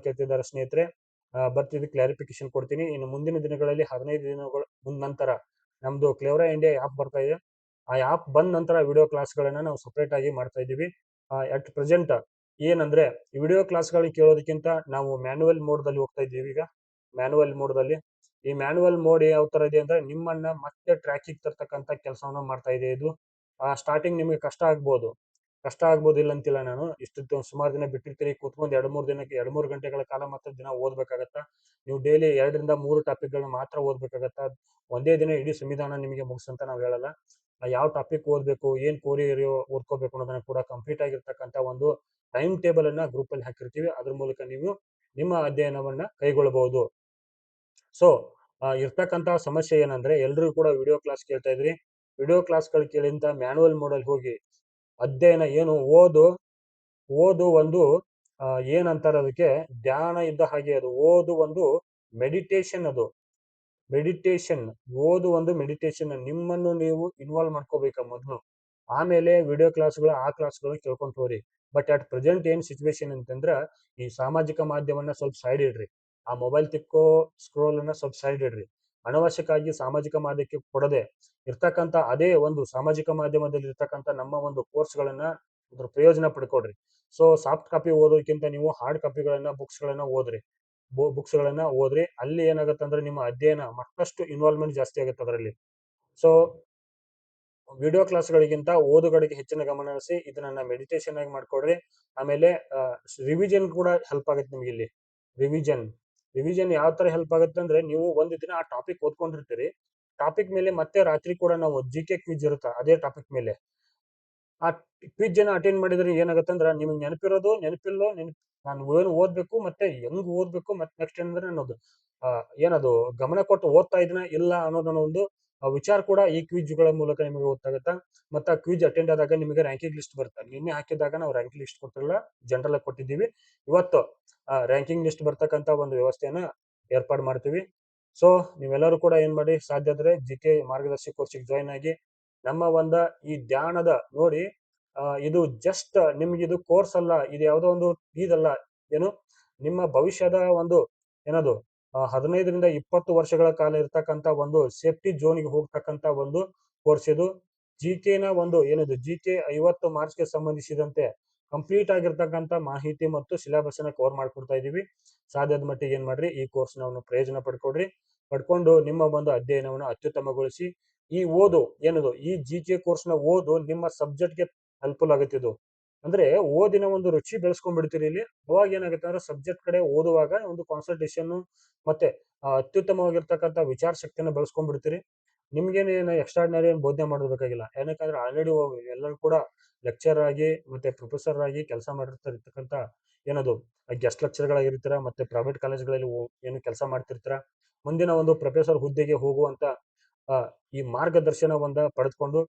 ಕೇಳ್ತಿದ್ದಾರೆ ಸ್ನೇಹಿತರೆ. ಬರ್ತಿದ್ದು ಕ್ಲಾರಿಫಿಕೇಶನ್ ಕೊಡ್ತೀನಿ. ಇನ್ನು ಮುಂದಿನ ದಿನಗಳಲ್ಲಿ 15 ದಿನಗಳ ನಂತರ ನಮ್ದು ಕ್ಲೇವರಾ ಇಂಡಿಯಾ ಆ್ಯಪ್ ಬರ್ತಾ ಇದೆ. ಆ ಆ್ಯಪ್ ಬಂದ ನಂತರ ವಿಡಿಯೋ ಕ್ಲಾಸ್ಗಳನ್ನ ನಾವು ಸಪರೇಟ್ ಆಗಿ ಮಾಡ್ತಾ ಇದ್ದೀವಿ. ಅಟ್ ಪ್ರೆಸೆಂಟ್ ಏನಂದ್ರೆ ಈ ವಿಡಿಯೋ ಕ್ಲಾಸ್ಗಳನ್ನ ಕೇಳೋದಕ್ಕಿಂತ ನಾವು ಮ್ಯಾನ್ಯುವಲ್ ಮೋಡ್ದಲ್ಲಿ ಹೋಗ್ತಾ ಇದ್ದೀವಿ. ಈಗ ಈ ಮ್ಯಾನ್ಯುವಲ್ ಮೋಡ್ ಯಾವ ತರ ಇದೆ ಅಂದ್ರೆ ನಿಮ್ಮನ್ನ ಮತ್ತೆ ಟ್ರ್ಯಾಕಿಗೆ ತರ್ತಕ್ಕಂಥ ಕೆಲಸವನ್ನ ಮಾಡ್ತಾ ಇದೆ ಇದು. ಸ್ಟಾರ್ಟಿಂಗ್ ನಿಮಗೆ ಕಷ್ಟ ಆಗ್ಬೋದು ಇಲ್ಲ ಅಂತಿಲ್ಲ. ನಾನು ಇಷ್ಟು ಸುಮಾರು ದಿನ ಬಿಟ್ಟಿರ್ತೀರಿ, ಕೂತ್ಕೊಂಡು 2-3 ಗಂಟೆಗಳ ಕಾಲ ಮಾತ್ರ ದಿನ ಓದ್ಬೇಕಾಗತ್ತ. ನೀವು ಡೈಲಿ 2 ರಿಂದ 3 ಟಾಪಿಕ್ಗಳನ್ನ ಮಾತ್ರ ಓದ್ಬೇಕಾಗತ್ತ. ಒಂದೇ ದಿನ ಇಡೀ ಸಂವಿಧಾನ ನಿಮಗೆ ಮುಗಿಸಂತ ನಾವು ಹೇಳಲ್ಲ. ಯಾವ ಟಾಪಿಕ್ ಓದ್ಬೇಕು, ಏನ್ ಕೋರಿ ಓದ್ಕೋಬೇಕು ಅನ್ನೋದನ್ನ ಕೂಡ ಕಂಪ್ಲೀಟ್ ಆಗಿರ್ತಕ್ಕಂಥ ಒಂದು ಟೈಮ್ ಟೇಬಲ್ ಅನ್ನ ಗ್ರೂಪ್ ಅಲ್ಲಿ ಹಾಕಿರ್ತೀವಿ. ಅದ್ರ ಮೂಲಕ ನೀವು ನಿಮ್ಮ ಅಧ್ಯಯನವನ್ನ ಕೈಗೊಳ್ಳಬಹುದು. ಸೊ ಇರ್ತಕ್ಕಂಥ ಸಮಸ್ಯೆ ಏನಂದ್ರೆ ಎಲ್ರಿಗೂ ಕೂಡ ವಿಡಿಯೋ ಕ್ಲಾಸ್ ಕೇಳ್ತಾ ಇದ್ರಿ, ವಿಡಿಯೋ ಕ್ಲಾಸ್ಗಳು ಕೇಳಿಂತ ಮ್ಯಾನುವಲ್ ಮೋಡಲ್ ಹೋಗಿ ಅಧ್ಯಯನ ಏನು ಓದು ಒಂದು ಏನಂತಾರ ಅದಕ್ಕೆ ಧ್ಯಾನ ಇದ್ದ ಹಾಗೆ. ಅದು ಓದು ಒಂದು ಮೆಡಿಟೇಷನ್. ಓದು ಒಂದು ಮೆಡಿಟೇಷನ್. ನಿಮ್ಮನ್ನು ನೀವು ಇನ್ವಾಲ್ವ್ ಮಾಡ್ಕೋಬೇಕ ಮೊದಲು, ಆಮೇಲೆ ವಿಡಿಯೋ ಕ್ಲಾಸ್ಗಳು ಕೇಳ್ಕೊಂತ ಹೋಗ್ರಿ. ಬಟ್ ಅಟ್ ಪ್ರೆಸೆಂಟ್ ಏನ್ ಸಿಚುವೇಶನ್ ಅಂತಂದ್ರ ಈ ಸಾಮಾಜಿಕ ಮಾಧ್ಯಮನ ಸ್ವಲ್ಪ ಸೈಡ್ ಇಡ್ರಿ. ಆ ಮೊಬೈಲ್ ತಿಕ್ಕೋ ಸ್ಕ್ರೋಲ್ ಅನ್ನ ಸ್ವಲ್ಪ ಸೈಡ್ ಇಡ್ರಿ. ಅನವಶ್ಯಕವಾಗಿ ಸಾಮಾಜಿಕ ಮಾಧ್ಯಮಕ್ಕೆ ಕೊಡದೆ ಇರ್ತಕ್ಕಂಥ ಅದೇ ಒಂದು ಸಾಮಾಜಿಕ ಮಾಧ್ಯಮದಲ್ಲಿ ಇರ್ತಕ್ಕಂಥ ನಮ್ಮ ಒಂದು ಕೋರ್ಸ್ಗಳನ್ನ ಅದ್ರ ಪ್ರಯೋಜನ ಪಡ್ಕೊಡ್ರಿ. ಸೊ ಸಾಫ್ಟ್ ಕಾಪಿ ಓದೋದಕ್ಕಿಂತ ನೀವು ಹಾರ್ಡ್ ಕಾಪಿಗಳನ್ನ ಬುಕ್ಸ್ ಗಳನ್ನ ಓದ್ರಿ. ಅಲ್ಲಿ ಏನಾಗುತ್ತೆ ಅಂದ್ರೆ ನಿಮ್ಮ ಅಧ್ಯಯನ ಮತ್ತಷ್ಟು ಇನ್ವಾಲ್ವ್ಮೆಂಟ್ ಜಾಸ್ತಿ ಆಗುತ್ತೆ ಅದರಲ್ಲಿ. ಸೊ ವಿಡಿಯೋ ಕ್ಲಾಸ್ಗಳಿಗಿಂತ ಓದುಗಳಿಗೆ ಹೆಚ್ಚಿನ ಗಮನ ಹರಿಸಿ ಇದನ್ನ ಮೆಡಿಟೇಷನ್ ಆಗಿ ಮಾಡ್ಕೊಡ್ರಿ. ಆಮೇಲೆ ರಿವಿಷನ್ ಕೂಡ ಹೆಲ್ಪ್ ಆಗುತ್ತೆ ನಿಮ್ಗೆ. ಇಲ್ಲಿ ರಿವಿಷನ್ ಯಾವ ತರ ಹೆಲ್ಪ್ ಆಗುತ್ತೆ ಅಂದ್ರೆ ನೀವು ಒಂದು ದಿನ ಆ ಟಾಪಿಕ್ ಓದ್ಕೊಂಡಿರ್ತೀರಿ, ಟಾಪಿಕ್ ಮೇಲೆ ಮತ್ತೆ ರಾತ್ರಿ ಕೂಡ ನಾವು ಜಿಕೆ ಕ್ವಿಜ್ ಇರುತ್ತೆ ಅದೇ ಟಾಪಿಕ್ ಮೇಲೆ. ಆ ಕ್ವಿಜ್ ಅನ್ನ ಅಟೆಂಡ್ ಮಾಡಿದ್ರೆ ಏನಾಗುತ್ತೆ ಅಂದ್ರೆ ನಿಮ್ಗೆ ನೆನಪಿಲ್ಲೋ ನಾನು ಏನು ಓದ್ಬೇಕು ಮತ್ತೆ ಹೆಂಗ್ ಓದ್ಬೇಕು ಮತ್ತೆ ನೆಕ್ಸ್ಟ್ ಏನಂದ್ರೆ ಏನದು ಗಮನ ಕೊಟ್ಟು ಓದ್ತಾ ಇದನ್ನ ಇಲ್ಲ ಅನ್ನೋದನ್ನ ಒಂದು ವಿಚಾರ ಕೂಡ ಈ ಕ್ವಿಜ್ಗಳ ಮೂಲಕ ನಿಮಗೆ ಗೊತ್ತಾಗುತ್ತೆ. ಮತ್ತೆ ಆ ಕ್ವಿಜ್ ಅಟೆಂಡ್ ಆದಾಗ ನಿಮಗೆ ರ್ಯಾಂಕಿಂಗ್ ಲಿಸ್ಟ್ ಬರುತ್ತೆ. ನಿನ್ನೆ ಹಾಕಿದಾಗ ನಾವು ರ್ಯಾಂಕಿಂಗ್ ಲಿಸ್ಟ್ ಕೊಟ್ಟಿರಲ್ಲ, ಜನರಲ್ ಆಗಿ ಕೊಟ್ಟಿದ್ದೀವಿ. ಇವತ್ತು ರ್ಯಾಂಕಿಂಗ್ ಲಿಸ್ಟ್ ಬರ್ತಕ್ಕಂಥ ಒಂದು ವ್ಯವಸ್ಥೆಯನ್ನ ಏರ್ಪಾಡು ಮಾಡ್ತೀವಿ. ಸೊ ನೀವೆಲ್ಲರೂ ಕೂಡ ಏನ್ ಮಾಡಿ, ಸಾಧ್ಯ ಆದ್ರೆ ಜಿಕೆ ಮಾರ್ಗದರ್ಶಿ ಕೋರ್ಸಿಗೆ ಜಾಯಿನ್ ಆಗಿ ನಮ್ಮ ಈ ಧ್ಯಾನದ ನೋಡಿ ಇದು ಜಸ್ಟ್ ನಿಮ್ಗೆ ಇದು ಕೋರ್ಸ್ ಅಲ್ಲ, ಇದು ಯಾವುದೋ ಒಂದು ಇದಲ್ಲ, ಏನು ನಿಮ್ಮ ಭವಿಷ್ಯದ ಒಂದು ಏನದು 15ರಿಂದ 20 ವರ್ಷಗಳ ಕಾಲ ಇರ್ತಕ್ಕಂಥ ಒಂದು ಸೇಫ್ಟಿ ಝೋನ್ಗೆ ಹೋಗ್ತಕ್ಕಂಥ ಒಂದು ಕೋರ್ಸ್ ಇದು. ಜಿಕೆನ ಒಂದು ಏನಿದು ಜಿಕೆ 50 ಮಾರ್ಕ್ಸ್ಗೆ ಸಂಬಂಧಿಸಿದಂತೆ ಕಂಪ್ಲೀಟ್ ಆಗಿರ್ತಕ್ಕಂಥ ಮಾಹಿತಿ ಮತ್ತು ಸಿಲೆಬಸ್ ಅನ್ನ ಕವರ್ ಮಾಡ್ಕೊಡ್ತಾ ಇದೀವಿ. ಸಾಧ್ಯದ ಮಟ್ಟಿಗೆ ಏನ್ ಮಾಡ್ರಿ, ಈ ಕೋರ್ಸ್ ನಾವು ಪ್ರಯೋಜನ ಪಡ್ಕೊಂಡು ನಿಮ್ಮ ಒಂದು ಅಧ್ಯಯನವನ್ನು ಅತ್ಯುತ್ತಮಗೊಳಿಸಿ ಈ ಓದು ಏನದು ಈ ಜಿಕೆ ಕೋರ್ಸ್ ನ ಓದು ನಿಮ್ಮ ಸಬ್ಜೆಕ್ಟ್ಗೆ ಹೆಲ್ಪ್ಫುಲ್ ಆಗುತ್ತೆ. ಇದು ಅಂದ್ರೆ ಓದಿನ ಒಂದು ರುಚಿ ಬೆಳೆಸ್ಕೊಂಡ್ಬಿಡ್ತೀರಿ ಇಲ್ಲಿ. ಅವಾಗ ಏನಾಗುತ್ತೆ ಅಂದ್ರೆ ಸಬ್ಜೆಕ್ಟ್ ಕಡೆ ಓದುವಾಗ ಒಂದು ಕಾನ್ಸಂಟ್ರೇಷನ್ ಮತ್ತೆ ಅತ್ಯುತ್ತಮವಾಗಿರ್ತಕ್ಕಂಥ ವಿಚಾರ ಶಕ್ತಿಯನ್ನು ಬೆಳೆಸ್ಕೊಂಡ್ಬಿಡ್ತೀರಿ. ನಿಮ್ಗೇನೇನು ಎಕ್ಸ್ಟ್ರಾರ್ಡಿನರಿ ಬೋಧನೆ ಮಾಡಬೇಕಾಗಿಲ್ಲ, ಏನಕ್ಕಂದ್ರೆ ಆಲ್ರೆಡಿ ಎಲ್ಲರೂ ಕೂಡ ಲೆಕ್ಚರ್ ಆಗಿ ಮತ್ತೆ ಪ್ರೊಫೆಸರ್ ಆಗಿ ಕೆಲಸ ಮಾಡಿರ್ತಕ್ಕಂಥ ಏನದು ಗೆಸ್ಟ್ ಲೆಕ್ಚರ್ಗಳಾಗಿರ್ತೀರ, ಮತ್ತೆ ಪ್ರೈವೇಟ್ ಕಾಲೇಜ್ಗಳಲ್ಲಿ ಏನು ಕೆಲಸ ಮಾಡ್ತಿರ್ತೀರ. ಮುಂದಿನ ಒಂದು ಪ್ರೊಫೆಸರ್ ಹುದ್ದೆಗೆ ಹೋಗುವಂತ ಈ ಮಾರ್ಗದರ್ಶನ ಪಡೆದುಕೊಂಡು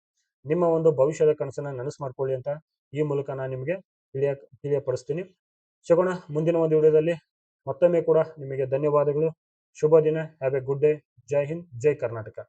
ನಿಮ್ಮ ಒಂದು ಭವಿಷ್ಯದ ಕನಸನ್ನ ನನಸು ಮಾಡ್ಕೊಳ್ಳಿ ಅಂತ ಈ ಮೂಲಕ ನಾನು ನಿಮಗೆ ತಿಳಿಯಪಡಿಸ್ತೀನಿ. ಸಿಗೋಣ ಮುಂದಿನ ಒಂದು ವಿಡಿಯೋದಲ್ಲಿ. ಮತ್ತೊಮ್ಮೆ ಕೂಡ ನಿಮಗೆ ಧನ್ಯವಾದಗಳು. ಶುಭ ದಿನ. Have A good day. Jai Hind, Jai Karnataka.